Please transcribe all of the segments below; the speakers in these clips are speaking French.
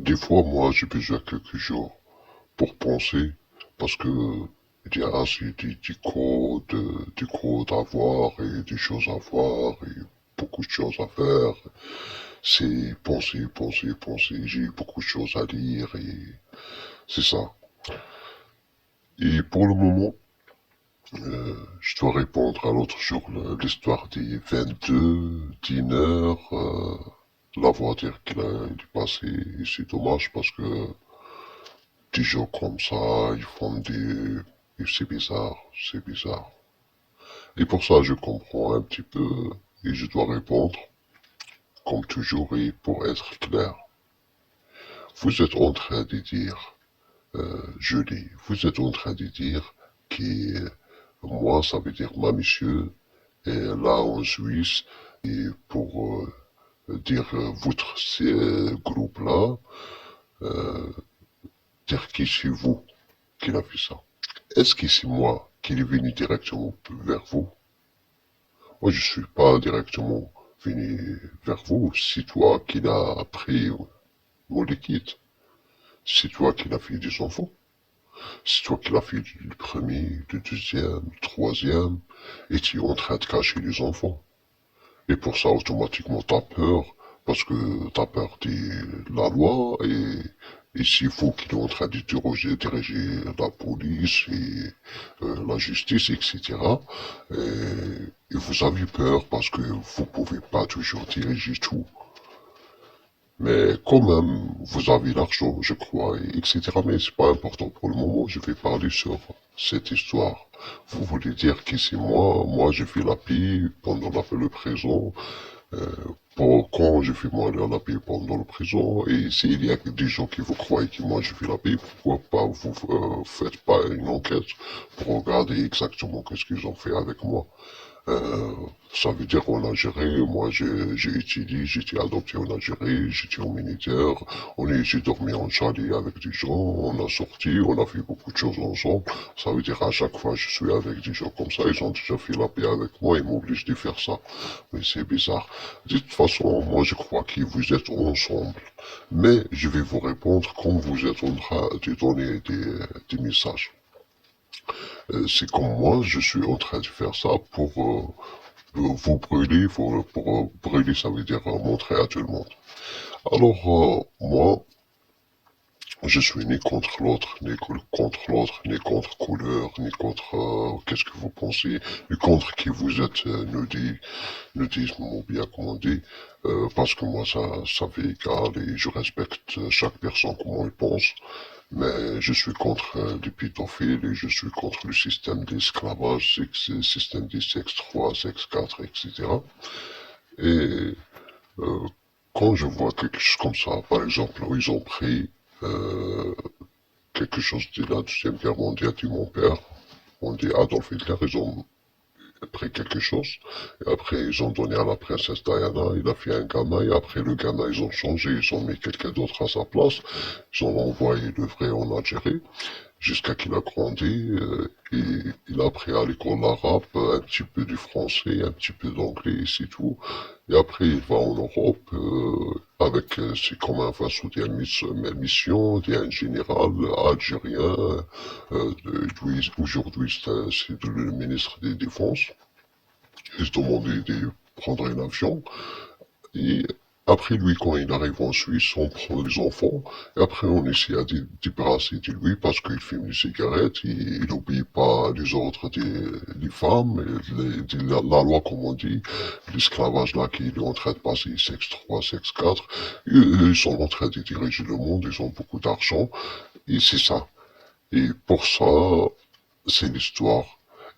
Des fois, moi, j'ai besoin de quelques jours pour penser, parce que il y a assez des codes à voir et des choses à voir et beaucoup de choses à faire. C'est penser, penser, penser. J'ai beaucoup de choses à lire et c'est ça. Et pour le moment, je dois répondre à l'autre jour l'histoire des 22 dîneurs, la voiture il est passé. Et c'est dommage parce que des gens comme ça, ils font des... et c'est bizarre, c'est bizarre. Et pour ça, je comprends un petit peu et je dois répondre, comme toujours, et pour être clair. Vous êtes en train de dire, je lis, vous êtes en train de dire que moi, ça veut dire ma monsieur, est là en Suisse, et pour dire votre groupe-là, dire que c'est vous qui l'a fait ça. Est-ce que c'est moi qui est venu directement vers vous? Moi, je suis pas directement venu vers vous. C'est toi qui l'as pris mon liquide. C'est toi qui l'as fait des enfants. C'est toi qui l'as fait le premier, le deuxième, le troisième, et tu es en train de cacher les enfants. Et pour ça, automatiquement, t'as peur, parce que t'as peur de la loi, et s'il faut qu'il est en train de diriger la police et la justice, etc. Et vous avez peur parce que vous pouvez pas toujours diriger tout. Mais quand même, vous avez l'argent, je crois, et etc. Mais c'est pas important pour le moment, je vais parler sur cette histoire. Vous voulez dire que c'est moi j'ai fait la paix pendant le présent, euh, quand je fais moi la paix pendant le présent, et s'il y a des gens qui vous croient que moi je fais la paix, pourquoi pas vous faites pas une enquête pour regarder exactement qu'est-ce qu'ils ont fait avec moi. Euh, Ça veut dire en Algérie, moi j'ai étudié, j'étais adopté en Algérie, j'étais au militaire, j'ai dormi en chalet avec des gens, on a sorti, on a fait beaucoup de choses ensemble. Ça veut dire à chaque fois je suis avec des gens comme ça, ils ont déjà fait la paix avec moi, ils m'obligent de faire ça. Mais c'est bizarre. De toute façon, moi je crois que vous êtes ensemble. Mais je vais vous répondre quand vous êtes en train de donner des messages. C'est comme moi, je suis en train de faire ça pour vous brûler, pour brûler, ça veut dire montrer à tout le monde. Alors, moi, je suis ni contre l'autre, ni contre couleur, ni contre qu'est-ce que vous pensez, ni contre qui vous êtes, nudisme ou bien comme on dit, parce que moi ça fait égal et je respecte chaque personne comment elle pense, mais je suis contre les pédophiles et je suis contre le système d'esclavage, le système des sexe 3, sexe 4, etc. Et euh, quand je vois quelque chose comme ça, par exemple, où ils ont pris euh, quelque chose de la Deuxième Guerre mondiale de mon père, on dit Adolf Hitler, ils ont pris quelque chose, et après ils ont donné à la princesse Diana, il a fait un gamin, et après le gamin ils ont changé, ils ont mis quelqu'un d'autre à sa place, ils ont envoyé le vrai en Algérie, jusqu'à qu'il a grandi, et il a appris à l'école arabe, un petit peu du français, un petit peu d'anglais, et c'est tout. Et après, il va en Europe, avec ses communs vassaux d'une mission, d'un général algérien, aujourd'hui c'est le ministre des Défenses. Il se demandait de prendre un avion, et après lui, quand il arrive en Suisse, on prend les enfants, et après on essaie de débarrasser de lui parce qu'il fume des cigarettes, il n'oublie pas les ordres des femmes, la loi comme on dit, l'esclavage là qu'il est en train de passer, sexe 3, sexe 4, ils sont en train de diriger le monde, ils ont beaucoup d'argent, et c'est ça. Et pour ça, c'est l'histoire.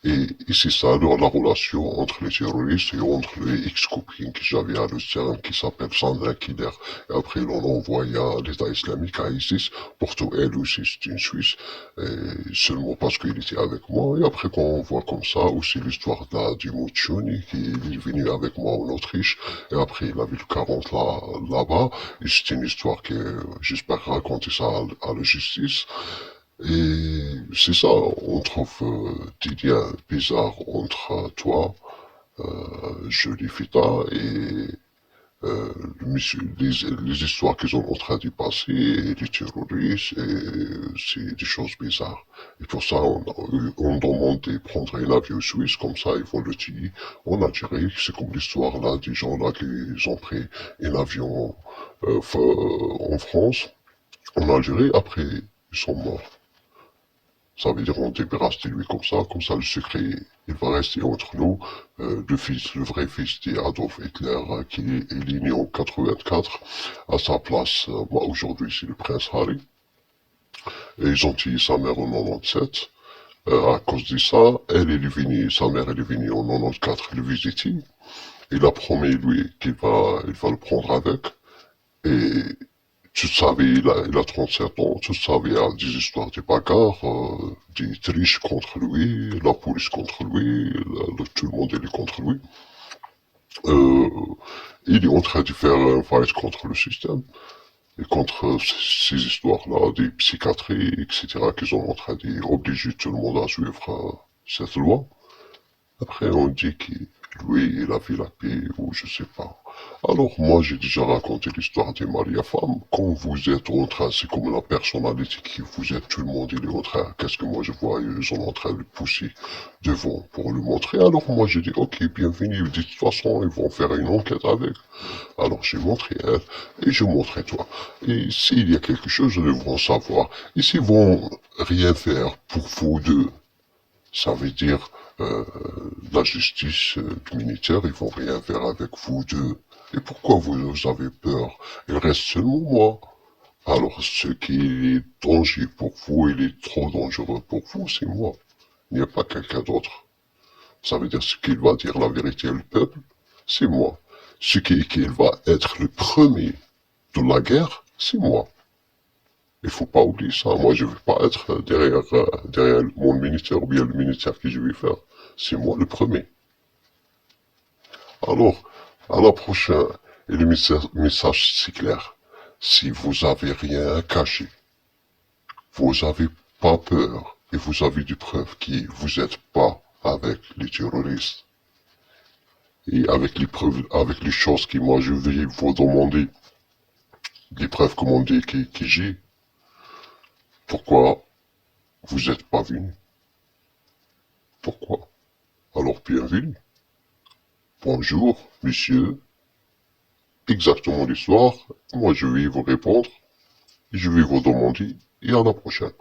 Et c'est ça la relation entre les terroristes et entre les ex-copines que j'avais à Lucerne qui s'appelle Sandra Kider. Et après, l'on envoya l'État islamique à ISIS. Pourtant, elle aussi, c'est une Suisse. Et seulement parce qu'il était avec moi. Et après, quand on voit comme ça, aussi l'histoire du Mouchouni qui est venu avec moi en Autriche. Et après, il avait le 40 là-bas. Et c'est une histoire que j'espère raconter ça à la justice. Et c'est ça, on trouve des liens bizarres entre toi, Jolie Fita, et les histoires qu'ils sont en train de passer, et les terroristes, et c'est des choses bizarres. Et pour ça, on demande de prendre un avion suisse, comme ça, ils vont le tuer en Algérie. C'est comme l'histoire là, des gens là qui ont pris un avion en France, en Algérie, après, ils sont morts. Ça veut dire on débarrasse de lui comme ça le secret, il va rester entre nous. Le vrai fils d'Adolf Hitler, qui est né en 84, à sa place, aujourd'hui c'est le prince Harry. Et ils ont tué sa mère en 97. À cause de ça, sa mère elle est venue en 94 le visiter. Il a promis lui il va le prendre avec. Et tu savais, il a 37 ans, tu savais, il y a des histoires de bagarres, des triches contre lui, la police contre lui, tout le monde est contre lui. Euh, il est en train de faire un fight contre le système et contre ces histoires-là, des psychiatries, etc., qui sont en train d'obliger tout le monde à suivre cette loi. Après, on dit que lui, il a fait la paix, ou je sais pas. Alors, moi, j'ai déjà raconté l'histoire des maris à femmes. Quand vous êtes en train, c'est comme la personnalité qui vous êtes, tout le monde, il est en train. Qu'est-ce que moi je vois? Ils sont en train de le pousser devant pour le montrer. Alors, moi, j'ai dit, ok, bienvenue. De toute façon, ils vont faire une enquête avec. Alors, j'ai montré elle, et je montrerai toi. Et s'il y a quelque chose, ils vont savoir. Et s'ils vont rien faire pour vous deux, ça veut dire la justice militaire, ils vont rien faire avec vous deux. Et pourquoi vous avez peur? Il reste seulement moi. Alors ce qui est dangereux pour vous, il est trop dangereux pour vous, c'est moi. Il n'y a pas quelqu'un d'autre. Ça veut dire ce qu'il va dire la vérité au peuple, c'est moi. Qu'il va être le premier de la guerre, c'est moi. Il faut pas oublier ça. Moi, je vais pas être derrière mon ministère ou bien le ministère que je vais faire. C'est moi le premier. Alors, à la prochaine, et le message c'est clair. Si vous avez rien à cacher, vous avez pas peur, et vous avez des preuves que vous êtes pas avec les terroristes, et avec les preuves, avec les choses que moi je vais vous demander, les preuves comme on dit que j'ai, pourquoi vous êtes pas venu? Pourquoi? Alors bienvenue. Bonjour, monsieur. Exactement l'histoire. Moi, je vais vous répondre. Je vais vous demander. Et à la prochaine.